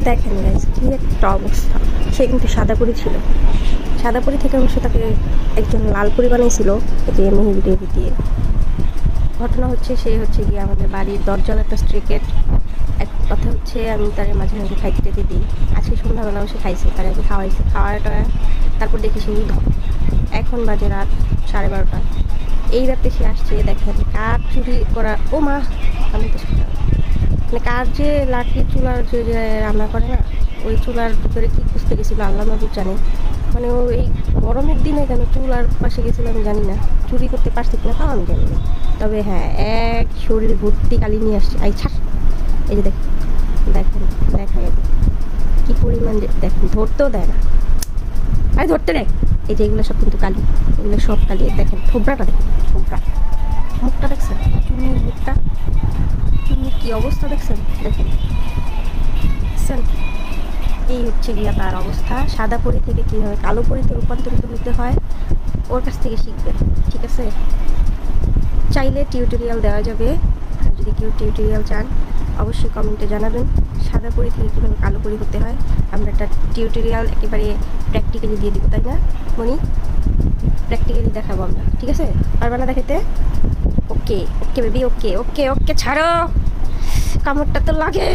দেখেন গাইস কি একটা অবস্থা। সে কিন্তু সাদাপুরি ছিল, সাদাপুরি থেকে অবশ্য তাকে একজন লালপুরি বানিয়েছিল যে মেহেদি টেহেদি দিয়ে। ঘটনা হচ্ছে সে হচ্ছে গিয়ে আমাদের বাড়ির দরজার একটা স্ট্রে ক্যাট। এক কথা হচ্ছে আমি তার মাঝে মাঝে খাইতে টেতে দিই। আজকে সন্ধ্যাবেলাও সে খাইছে, তার আগে খাওয়াইছে, খাওয়াটা তারপর দেখি সে উধাও। এখন বাজে রাত 12:30। এই রাতে সে আসছে, দেখেন কাঠ চুরি করা। ও মা, আমি তো মানে কার যে লাঠি চুলার যে রান্না করে না, ওই চুলার ভিতরে কি খুঁজতে গেছিলো আল্লাহ মাবুদ জানে। মানে ও এই গরমের দিনে কেন চুলার পাশে গেছিলো আমি জানি না, চুরি করতে পারছি কিনা তাও আমি জানি না। তবে হ্যাঁ, এক শরীর ভর্তি কালি নিয়ে আসছে। আই ছাড়, এই যে দেখেন দেখেন দেখেন কি পরিমাণ, দেখেন ধরতেও দেয় না। আরে ধরতে দেয়। এই যে এগুলো সব কিন্তু কালি, এগুলো সব কালি। দেখেন থোবরাটা, দেখেন থোবরা, মুখটা দেখছেন, চুনির মুখটা, চুনির কি অবস্থা দেখছেন, দেখেন। এই হচ্ছে গিয়া তার অবস্থা। সাদা পরি থেকে কীভাবে কালো পরিতে রূপান্তরিত হতে হয় ওর কাছ থেকে শিখবেন, ঠিক আছে? চাইলে টিউটোরিয়াল দেওয়া যাবে, আর যদি কেউ টিউটোরিয়াল চান অবশ্যই কমেন্টে জানাবেন। সাদা পরি থেকে কীভাবে কালো পরি হতে হয় আমরা একটা টিউটোরিয়াল একেবারে প্র্যাকটিক্যালি দিয়ে দিব, তাই না মনি? প্র্যাকটিক্যালি দেখাবো আমরা, ঠিক আছে? পারবে না দেখাতে? ওকে ওকে বেবি, ওকে ওকে ওকে, ছাড়ো, কামড়টা তো লাগে।